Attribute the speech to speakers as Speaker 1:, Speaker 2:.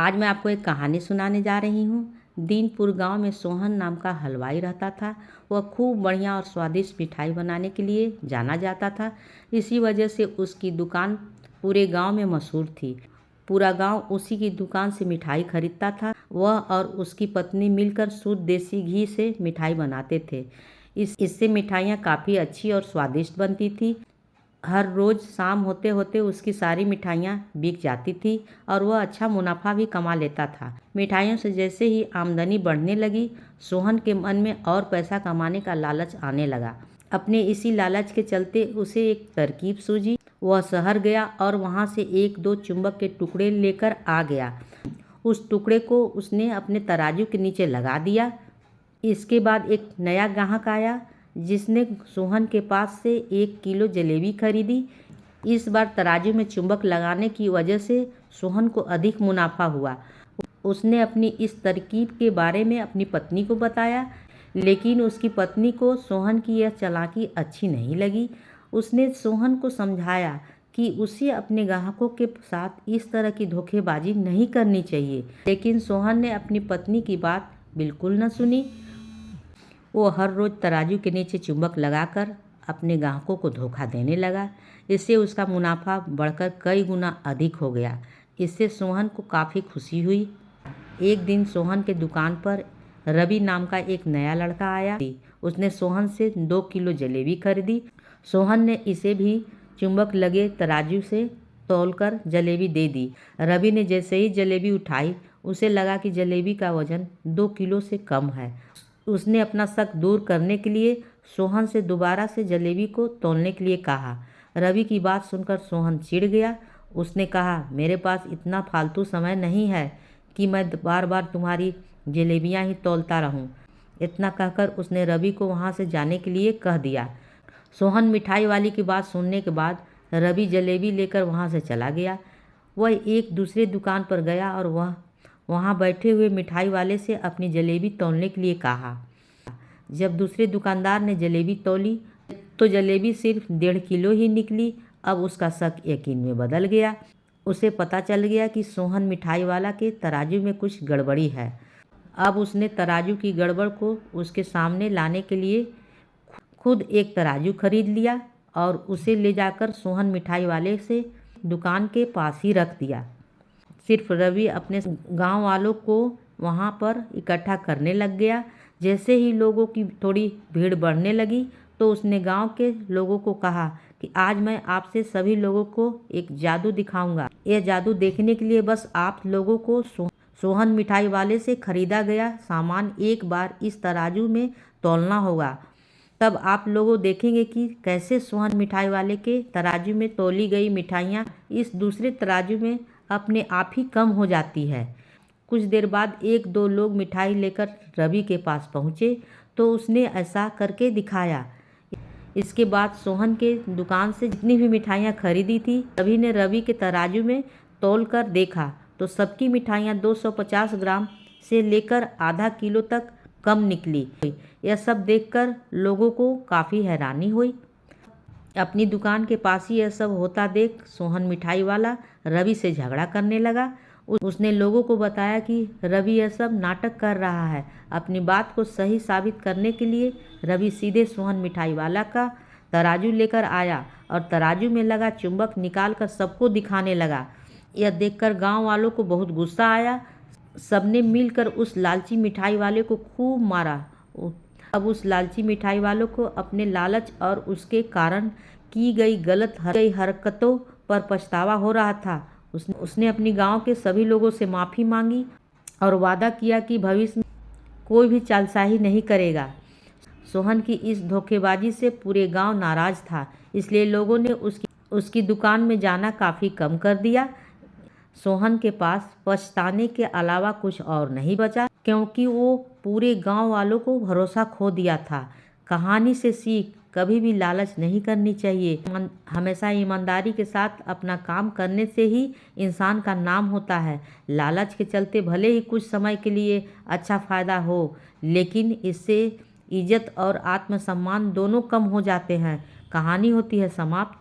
Speaker 1: आज मैं आपको एक कहानी सुनाने जा रही हूँ। दीनपुर गांव में सोहन नाम का हलवाई रहता था। वह खूब बढ़िया और स्वादिष्ट मिठाई बनाने के लिए जाना जाता था। इसी वजह से उसकी दुकान पूरे गांव में मशहूर थी। पूरा गांव उसी की दुकान से मिठाई खरीदता था। वह और उसकी पत्नी मिलकर शुद्ध देसी घी से मिठाई बनाते थे। इससे मिठाइयाँ काफ़ी अच्छी और स्वादिष्ट बनती थी। हर रोज़ शाम होते होते उसकी सारी मिठाइयाँ बिक जाती थी और वह अच्छा मुनाफा भी कमा लेता था। मिठाइयों से जैसे ही आमदनी बढ़ने लगी, सोहन के मन में और पैसा कमाने का लालच आने लगा। अपने इसी लालच के चलते उसे एक तरकीब सूझी। वह शहर गया और वहाँ से एक दो चुंबक के टुकड़े लेकर आ गया। उस टुकड़े को उसने अपने तराजू के नीचे लगा दिया। इसके बाद एक नया ग्राहक आया जिसने सोहन के पास से 1 किलो जलेबी खरीदी। इस बार तराजू में चुंबक लगाने की वजह से सोहन को अधिक मुनाफा हुआ। उसने अपनी इस तरकीब के बारे में अपनी पत्नी को बताया, लेकिन उसकी पत्नी को सोहन की यह चालाकी अच्छी नहीं लगी। उसने सोहन को समझाया कि उसे अपने ग्राहकों के साथ इस तरह की धोखेबाजी नहीं करनी चाहिए, लेकिन सोहन ने अपनी पत्नी की बात बिल्कुल न सुनी। वो हर रोज़ तराजू के नीचे चुंबक लगाकर अपने ग्राहकों को धोखा देने लगा। इससे उसका मुनाफा बढ़कर कई गुना अधिक हो गया। इससे सोहन को काफ़ी खुशी हुई। एक दिन सोहन के दुकान पर रवि नाम का एक नया लड़का आया। उसने सोहन से 2 किलो जलेबी खरीदी। सोहन ने इसे भी चुंबक लगे तराजू से तौलकर जलेबी दे दी। रवि ने जैसे ही जलेबी उठाई, उसे लगा कि जलेबी का वजन 2 किलो से कम है। उसने अपना शक दूर करने के लिए सोहन से दोबारा से जलेबी को तौलने के लिए कहा। रवि की बात सुनकर सोहन चिढ़ गया। उसने कहा, मेरे पास इतना फालतू समय नहीं है कि मैं बार बार तुम्हारी जलेबियां ही तौलता रहूं। इतना कहकर उसने रवि को वहां से जाने के लिए कह दिया। सोहन मिठाई वाली की बात सुनने के बाद रवि जलेबी लेकर वहां से चला गया। वह एक दूसरे दुकान पर गया और वहाँ बैठे हुए मिठाई वाले से अपनी जलेबी तौलने के लिए कहा। जब दूसरे दुकानदार ने जलेबी तौली तो जलेबी सिर्फ 1.5 किलो ही निकली। अब उसका शक यकीन में बदल गया। उसे पता चल गया कि सोहन मिठाई वाला के तराजू में कुछ गड़बड़ी है। अब उसने तराजू की गड़बड़ को उसके सामने लाने के लिए खुद एक तराजू खरीद लिया और उसे ले जाकर सोहन मिठाई वाले से दुकान के पास ही रख दिया। सिर्फ रवि अपने गांव वालों को वहां पर इकट्ठा करने लग गया। जैसे ही लोगों की थोड़ी भीड़ बढ़ने लगी तो उसने गांव के लोगों को कहा कि आज मैं आपसे सभी लोगों को एक जादू दिखाऊंगा। यह जादू देखने के लिए बस आप लोगों को सोहन मिठाई वाले से खरीदा गया सामान एक बार इस तराजू में तौलना होगा। तब आप लोगों देखेंगे कि कैसे सोहन मिठाई वाले के तराजू में तौली गई मिठाइयाँ इस दूसरे तराजू में अपने आप ही कम हो जाती है। कुछ देर बाद एक दो लोग मिठाई लेकर रवि के पास पहुँचे तो उसने ऐसा करके दिखाया। इसके बाद सोहन के दुकान से जितनी भी मिठाइयाँ खरीदी थी सभी ने रवि के तराजू में तौल कर देखा तो सबकी मिठाइयाँ 250 ग्राम से लेकर आधा किलो तक कम निकली। यह सब देखकर लोगों को काफ़ी हैरानी हुई। अपनी दुकान के पास ही यह सब होता देख सोहन मिठाई वाला रवि से झगड़ा करने लगा। उसने लोगों को बताया कि रवि यह सब नाटक कर रहा है। अपनी बात को सही साबित करने के लिए रवि सीधे सोहन मिठाई वाला का तराजू लेकर आया और तराजू में लगा चुंबक निकाल कर सबको दिखाने लगा। यह देखकर गांव वालों को बहुत गुस्सा आया। सबने मिलकर उस लालची मिठाई वाले को खूब मारा। अब उस लालची मिठाई वालों को अपने लालच और उसके कारण की गई गलत हरकतों पर पछतावा हो रहा था। उसने अपनी गांव के सभी लोगों से माफ़ी मांगी और वादा किया कि भविष्य में कोई भी चालसाही नहीं करेगा। सोहन की इस धोखेबाजी से पूरे गांव नाराज था, इसलिए लोगों ने उसकी दुकान में जाना काफ़ी कम कर दिया। सोहन के पास पछताने के अलावा कुछ और नहीं बचा, क्योंकि वो पूरे गांव वालों को भरोसा खो दिया था। कहानी से सीख, कभी भी लालच नहीं करनी चाहिए। हमेशा ईमानदारी के साथ अपना काम करने से ही इंसान का नाम होता है। लालच के चलते भले ही कुछ समय के लिए अच्छा फ़ायदा हो, लेकिन इससे इज्जत और आत्मसम्मान दोनों कम हो जाते हैं। कहानी होती है समाप्त।